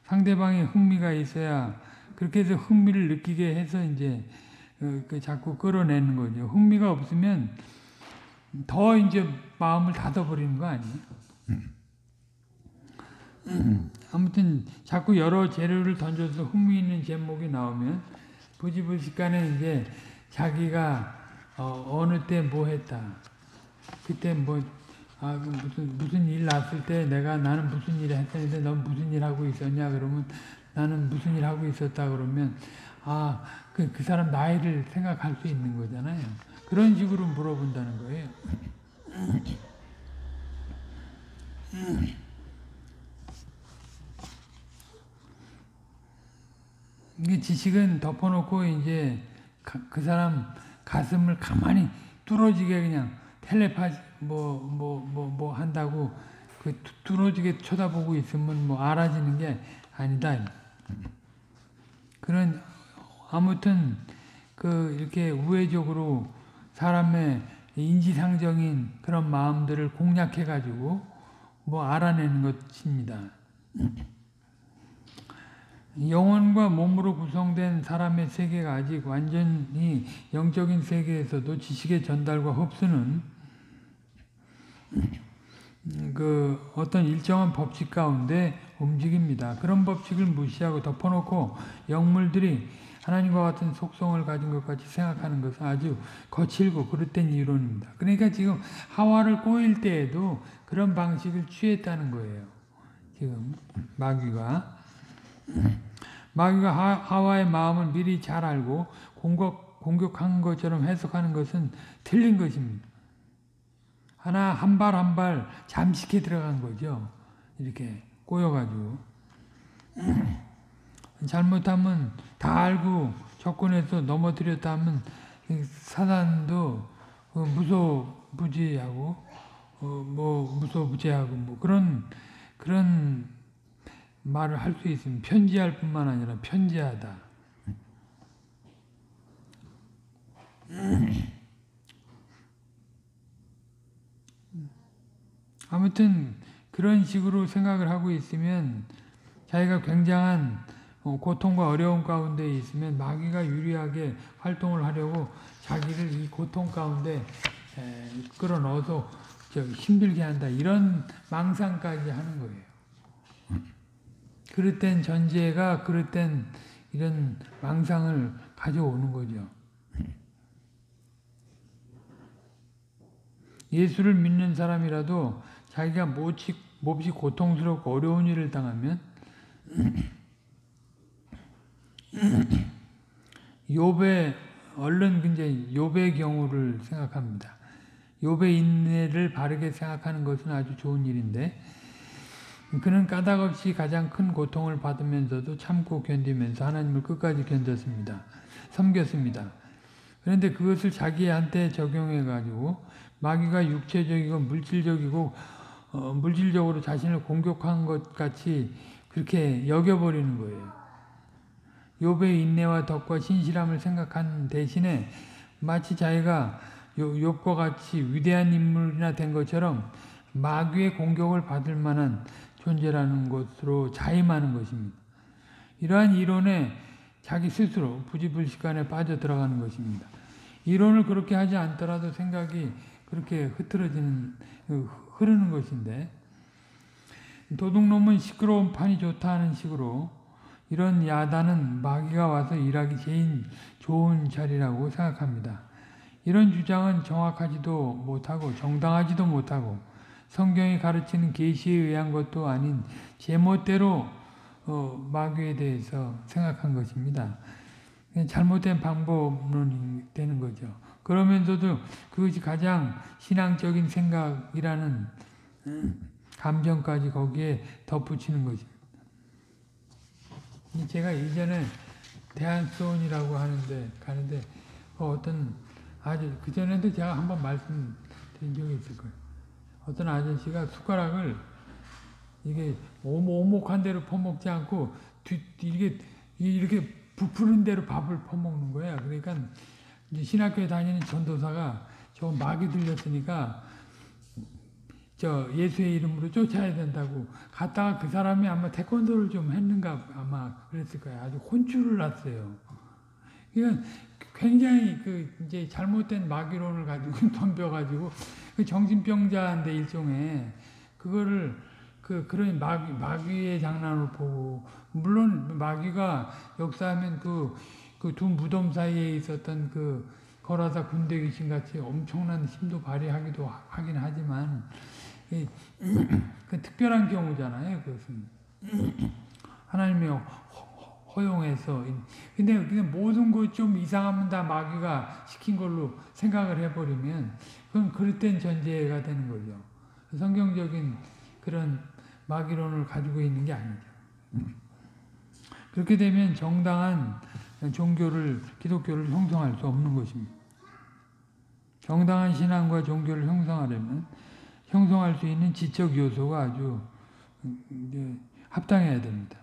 상대방이 흥미가 있어야 그렇게 해서 흥미를 느끼게 해서 이제 자꾸 끌어내는 거죠. 흥미가 없으면 더 이제 마음을 닫아버리는 거 아니에요? 아무튼 자꾸 여러 재료를 던져서 흥미 있는 제목이 나오면 부지불식간에 이제 자기가 어느 때 뭐 했다, 그때 무슨 일 났을 때 나는 무슨 일을 했었는데 넌 무슨 일 하고 있었냐 그러면 나는 무슨 일 하고 있었다 그러면 그 사람 나이를 생각할 수 있는 거잖아요. 그런 식으로 물어본다는 거예요. 이게 지식은 덮어놓고 이제 그 사람 가슴을 가만히 뚫어지게 그냥 텔레파시 뭐 한다고 그 뚫어지게 쳐다보고 있으면 뭐 알아지는 게 아니다. 그런 아무튼 이렇게 우회적으로 사람의 인지상정인 그런 마음들을 공략해가지고 뭐 알아내는 것입니다. 영혼과 몸으로 구성된 사람의 세계가 아직 완전히 영적인 세계에서도 지식의 전달과 흡수는 어떤 일정한 법칙 가운데 움직입니다. 그런 법칙을 무시하고 덮어놓고 영물들이 하나님과 같은 속성을 가진 것 같이 생각하는 것은 아주 거칠고 그릇된 이론입니다. 그러니까 지금 하와를 꼬일 때에도 그런 방식을 취했다는 거예요. 지금 마귀가 하와의 마음을 미리 잘 알고 공격한 것처럼 해석하는 것은 틀린 것입니다. 하나 한 발 한 발 잠식해 들어간 거죠. 이렇게 꼬여가지고 잘못하면 다 알고 접근해서 넘어뜨렸다 하면 사단도 무소부지하고 무소부지하고 뭐 그런 말을 할 수 있습니다. 편지할 뿐만 아니라 편지하다. 아무튼 그런 식으로 생각을 하고 있으면 자기가 굉장한 고통과 어려움 가운데 있으면 마귀가 유리하게 활동을 하려고 자기를 이 고통 가운데 끌어넣어서 힘들게 한다. 이런 망상까지 하는 거예요. 그릇된 전제가 그릇된 이런 망상을 가져오는 거죠. 예수를 믿는 사람이라도 자기가 몹시 고통스럽고 어려운 일을 당하면 얼른 이제 욥의 경우를 생각합니다. 욥의 인내를 바르게 생각하는 것은 아주 좋은 일인데 그는 까닭없이 가장 큰 고통을 받으면서도 참고 견디면서 하나님을 끝까지 섬겼습니다. 그런데 그것을 자기한테 적용해 가지고 마귀가 육체적이고 물질적으로 자신을 공격한 것 같이 그렇게 여겨버리는 거예요. 욥의 인내와 덕과 신실함을 생각한 대신에 마치 자기가 욥과 같이 위대한 인물이나 된 것처럼 마귀의 공격을 받을 만한 존재라는 것으로 자임하는 것입니다. 이러한 이론에 자기 스스로 부지불식간에 빠져 들어가는 것입니다. 이론을 그렇게 하지 않더라도 생각이 그렇게 흐르는 것인데 도둑놈은 시끄러운 판이 좋다 하는 식으로 이런 야단은 마귀가 와서 일하기 제일 좋은 자리라고 생각합니다. 이런 주장은 정확하지도 못하고 정당하지도 못하고 성경이 가르치는 계시에 의한 것도 아닌 제멋대로 마귀에 대해서 생각한 것입니다. 잘못된 방법론이 되는 거죠. 그러면서도 그것이 가장 신앙적인 생각이라는 감정까지 거기에 덧붙이는 것입니다. 제가 이전에 대한수원이라고 가는데 그전에도 제가 한번 말씀드린 적이 있을 거예요. 어떤 아저씨가 숟가락을 이게 오목한 대로 퍼먹지 않고 이렇게 부푸른 대로 밥을 퍼먹는 거야. 그러니까 이제 신학교에 다니는 전도사가 저 마귀 들렸으니까 예수의 이름으로 쫓아야 된다고 갔다가 그 사람이 아마 태권도를 좀 했는가 아마 그랬을 거야. 아주 혼쭐을 났어요. 그러니까 굉장히 이제 잘못된 마귀론을 가지고 덤벼가지고 정신병자인데 일종의 그거를 그런 마귀의 장난을 보고 물론 마귀가 역사하면 그 두 무덤 사이에 있었던 거라사 군대 귀신 같이 엄청난 힘도 발휘하기도 하긴 하지만 그 특별한 경우잖아요. 그것은 하나님이 허용해서 근데 모든 것 좀 이상하면 다 마귀가 시킨 걸로 생각을 해버리면 그건 그릇된 전제가 되는 거죠. 성경적인 그런 마귀론을 가지고 있는 게 아니죠. 그렇게 되면 정당한 기독교를 형성할 수 없는 것입니다. 정당한 신앙과 종교를 형성할 수 있는 지적 요소가 아주 합당해야 됩니다.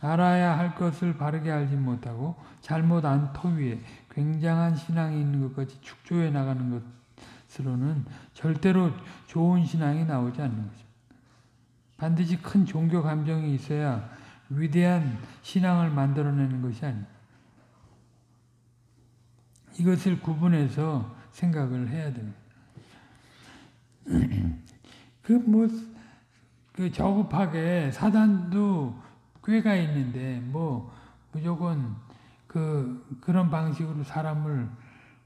알아야 할 것을 바르게 알지 못하고 잘못 안 터 위에 굉장한 신앙이 있는 것 같이 축조해 나가는 것으로는 절대로 좋은 신앙이 나오지 않는 것입니다. 반드시 큰 종교 감정이 있어야 위대한 신앙을 만들어내는 것이 아닙니다. 이것을 구분해서 생각을 해야 됩니다. 저급하게 사단도 꾀가 있는데 무조건 그런 방식으로 사람을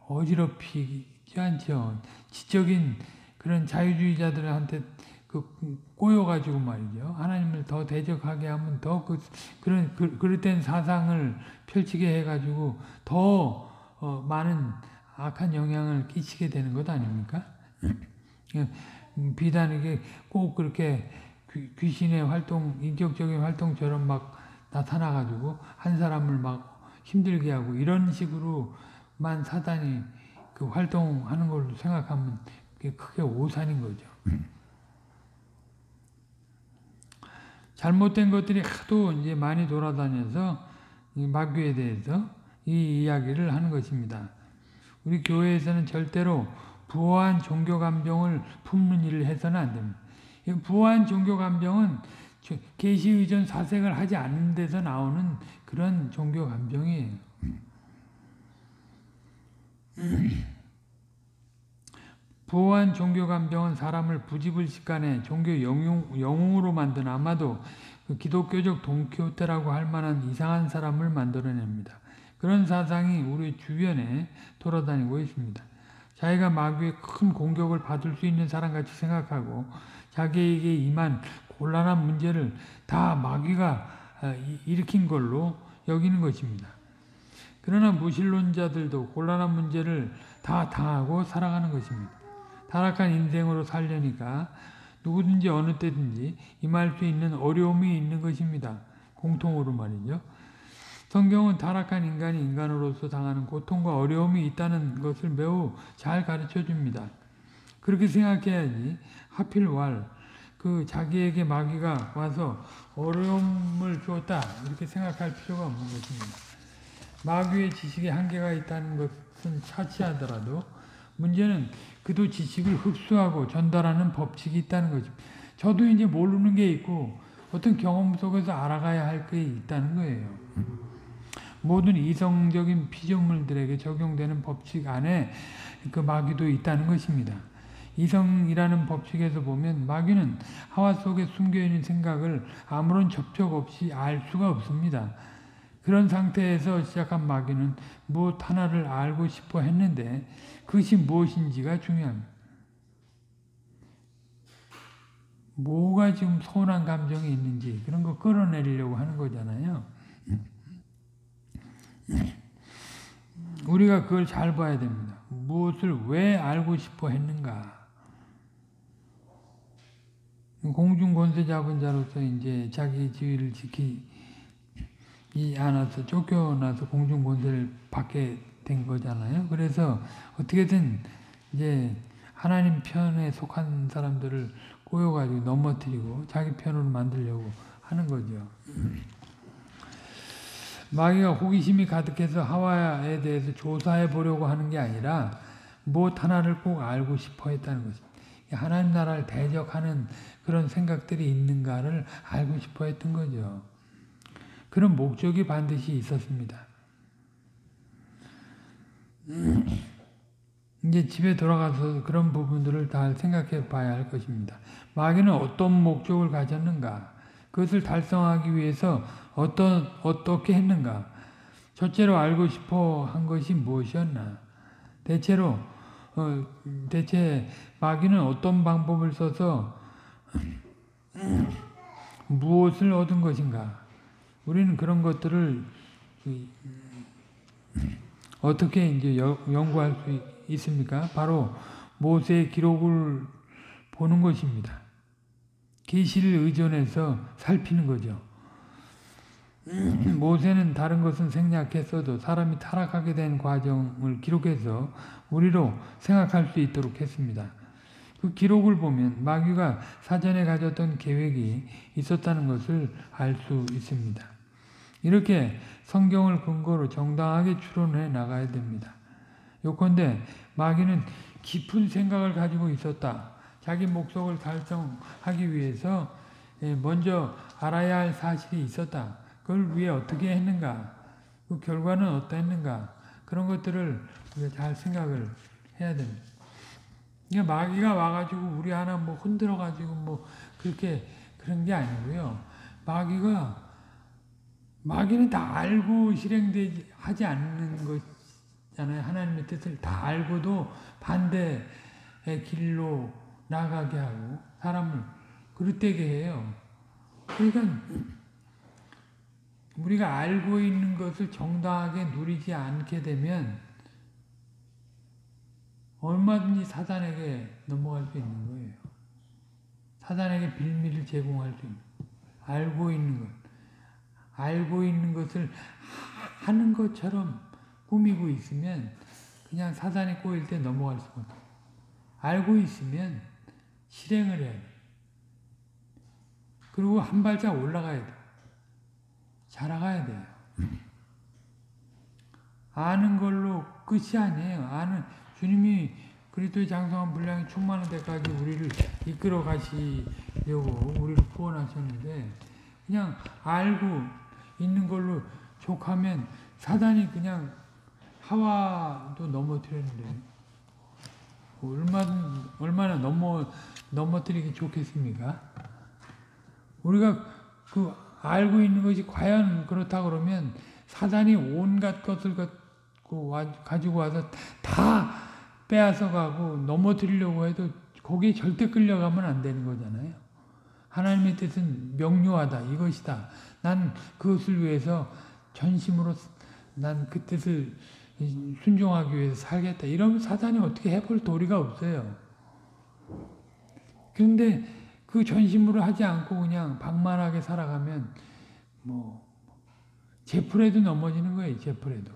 어지럽히지 않죠. 지적인 그런 자유주의자들한테 꼬여가지고 말이죠. 하나님을 더 대적하게 하면 더 그릇된 사상을 펼치게 해가지고 더 많은 악한 영향을 끼치게 되는 것 아닙니까? 비단 이게 꼭 그렇게 귀신의 활동, 인격적인 활동처럼 막 나타나가지고 한 사람을 막 힘들게 하고 이런 식으로만 사단이 활동하는 걸로 생각하면 그게 크게 오산인 거죠. 잘못된 것들이 하도 이제 많이 돌아다녀서 이 마귀에 대해서 이 이야기를 하는 것입니다. 우리 교회에서는 절대로 부호한 종교 감정을 품는 일을 해서는 안 됩니다. 부호한 종교 감정은 계시 의존 사색을 하지 않는 데서 나오는 그런 종교 감정이에요. 부호한 종교 감정은 사람을 부지불식간에 종교 영웅으로 만든 아마도 기독교적 돈키호테라고 할 만한 이상한 사람을 만들어냅니다. 그런 사상이 우리 주변에 돌아다니고 있습니다. 자기가 마귀의 큰 공격을 받을 수 있는 사람같이 생각하고 자기에게 임한 곤란한 문제를 다 마귀가 일으킨 걸로 여기는 것입니다. 그러나 무신론자들도 곤란한 문제를 다 당하고 살아가는 것입니다. 타락한 인생으로 살려니까 누구든지 어느 때든지 임할 수 있는 어려움이 있는 것입니다. 공통으로 말이죠. 성경은 타락한 인간이 인간으로서 당하는 고통과 어려움이 있다는 것을 매우 잘 가르쳐 줍니다. 그렇게 생각해야지 하필 자기에게 마귀가 와서 어려움을 주었다 이렇게 생각할 필요가 없는 것입니다. 마귀의 지식에 한계가 있다는 것은 차치하더라도 문제는 그도 지식을 흡수하고 전달하는 법칙이 있다는 거죠. 저도 이제 모르는 게 있고 어떤 경험 속에서 알아가야 할 게 있다는 거예요. 모든 이성적인 피조물들에게 적용되는 법칙 안에 그 마귀도 있다는 것입니다. 이성이라는 법칙에서 보면 마귀는 하와 속에 숨겨있는 생각을 아무런 접촉 없이 알 수가 없습니다. 그런 상태에서 시작한 마귀는 무엇 하나를 알고 싶어 했는데 그것이 무엇인지가 중요합니다. 뭐가 지금 서운한 감정이 있는지 그런 거 끌어내리려고 하는 거잖아요. 우리가 그걸 잘 봐야 됩니다. 무엇을 왜 알고 싶어 했는가? 공중 권세 잡은 자로서 이제 자기 지위를 지키지 않아서 쫓겨나서 공중 권세를 받게 된 거잖아요. 그래서 어떻게든 이제 하나님 편에 속한 사람들을 꼬여가지고 넘어뜨리고 자기 편으로 만들려고 하는 거죠. 마귀가 호기심이 가득해서 하와에 대해서 조사해 보려고 하는 게 아니라 무엇 하나를 꼭 알고 싶어 했다는 것입니다. 하나님 나라를 대적하는 그런 생각들이 있는가를 알고 싶어 했던 거죠. 그런 목적이 반드시 있었습니다. 이제 집에 돌아가서 그런 부분들을 다 생각해 봐야 할 것입니다. 마귀는 어떤 목적을 가졌는가? 그것을 달성하기 위해서 어떻게 했는가? 첫째로 알고 싶어 한 것이 무엇이었나? 대체 마귀는 어떤 방법을 써서 무엇을 얻은 것인가? 우리는 그런 것들을 어떻게 이제 연구할 수 있습니까? 바로 모세의 기록을 보는 것입니다. 계시를 의존해서 살피는 거죠. 모세는 다른 것은 생략했어도 사람이 타락하게 된 과정을 기록해서 우리로 생각할 수 있도록 했습니다. 그 기록을 보면 마귀가 사전에 가졌던 계획이 있었다는 것을 알 수 있습니다. 이렇게 성경을 근거로 정당하게 추론해 나가야 됩니다. 요컨대 마귀는 깊은 생각을 가지고 있었다. 자기 목적을 달성하기 위해서 먼저 알아야 할 사실이 있었다. 그걸 위해 어떻게 했는가? 그 결과는 어떠했는가? 그런 것들을 우리가 잘 생각을 해야 됩니다. 그러니까 마귀가 와가지고 우리 하나 뭐 흔들어가지고 뭐 그렇게 그런 게 아니고요. 마귀가 마귀는 다 알고 실행되지 하지 않는 것잖아요. 하나님의 뜻을 다 알고도 반대의 길로 나가게 하고 사람을 그릇되게 해요. 그러니까 우리가 알고 있는 것을 정당하게 누리지 않게 되면 얼마든지 사단에게 넘어갈 수 있는 거예요. 사단에게 빌미를 제공할 수 있는 알고 있는 것. 알고 있는 것을 하는 것처럼 꾸미고 있으면 그냥 사단에 꼬일 때 넘어갈 수가 없어요. 알고 있으면 실행을 해야 돼요. 그리고 한 발짝 올라가야 돼요. 자라가야 돼요. 아는 걸로 끝이 아니에요. 주님이 그리스도의 장성한 분량이 충만한 데까지 우리를 이끌어 가시려고 우리를 구원하셨는데 그냥 알고 있는 걸로 족하면 사단이 그냥 하와도 넘어뜨렸는데 얼마나 넘어뜨리기 좋겠습니까? 우리가 그 알고 있는 것이 과연 그렇다 그러면 사단이 온갖 것을 가지고 와서 다 빼앗아 가고 넘어뜨리려고 해도 거기에 절대 끌려가면 안 되는 거잖아요. 하나님의 뜻은 명료하다. 이것이다. 난 그것을 위해서 전심으로 난 그 뜻을 순종하기 위해서 살겠다. 이러면 사단이 어떻게 해볼 도리가 없어요. 그런데 그 전심으로 하지 않고 그냥 방만하게 살아가면 제풀에도 넘어지는 거예요. 제풀에도.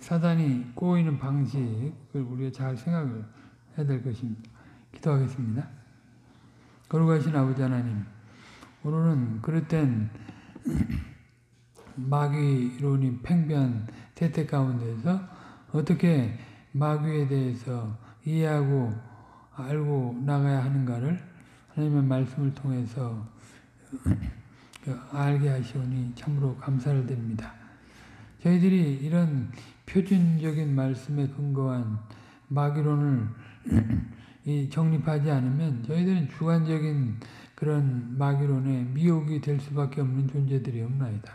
사단이 꼬이는 방식을 우리가 잘 생각을 해야 될 것입니다. 기도하겠습니다. 거룩하신 아버지 하나님, 오늘은 그릇된 마귀론이 팽배한 세태 가운데서 어떻게 마귀에 대해서 이해하고 알고 나가야 하는가를 하나님의 말씀을 통해서 알게 하시오니 참으로 감사를 드립니다. 저희들이 이런 표준적인 말씀에 근거한 마귀론을 정립하지 않으면 저희들은 주관적인 그런 마귀론에 미혹이 될 수밖에 없는 존재들이 없나이다.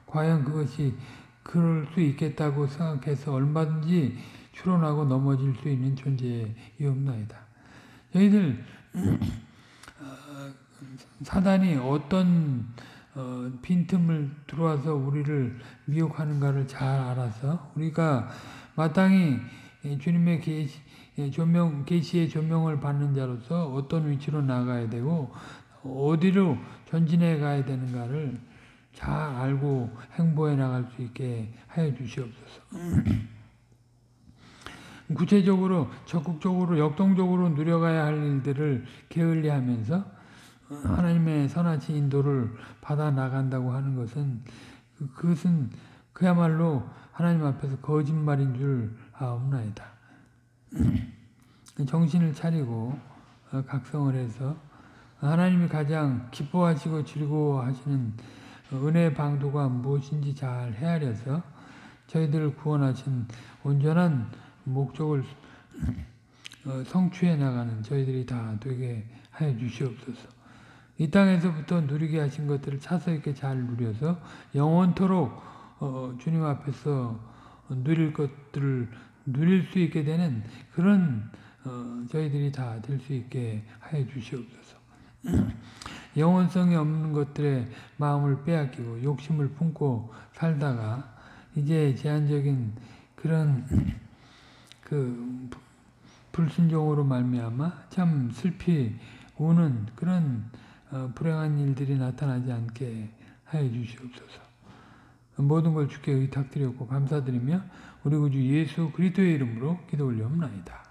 과연 그것이 그럴 수 있겠다고 생각해서 얼마든지 추론하고 넘어질 수 있는 존재이옵나이다. 저희들 사단이 어떤 빈틈을 들어와서 우리를 미혹하는가를 잘 알아서 우리가 마땅히 주님의 계시의 조명을 받는 자로서 어떤 위치로 나가야 되고 어디로 전진해 가야 되는가를 잘 알고 행보해 나갈 수 있게 하여 주시옵소서. 구체적으로 적극적으로 역동적으로 누려가야 할 일들을 게을리하면서 하나님의 선하신 인도를 받아 나간다고 하는 것은 그것은 그야말로 하나님 앞에서 거짓말인 줄 아옵나이다. 정신을 차리고 각성을 해서 하나님이 가장 기뻐하시고 즐거워하시는 은혜의 방도가 무엇인지 잘 헤아려서 저희들을 구원하신 온전한 목적을 성취해 나가는 저희들이 다 되게 하여 주시옵소서. 이 땅에서부터 누리게 하신 것들을 차서 있게 잘 누려서 영원토록 주님 앞에서 누릴 것들을 누릴 수 있게 되는 그런 저희들이 다 될 수 있게 하여 주시옵소서. 영원성이 없는 것들에 마음을 빼앗기고 욕심을 품고 살다가 이제 제한적인 그런 그 불순종으로 말미암아 참 슬피 우는 그런 불행한 일들이 나타나지 않게 하여 주시옵소서. 모든 걸 주께 의탁드렸고 감사드리며 우리 구주 예수 그리스도의 이름으로 기도 올려옵나이다.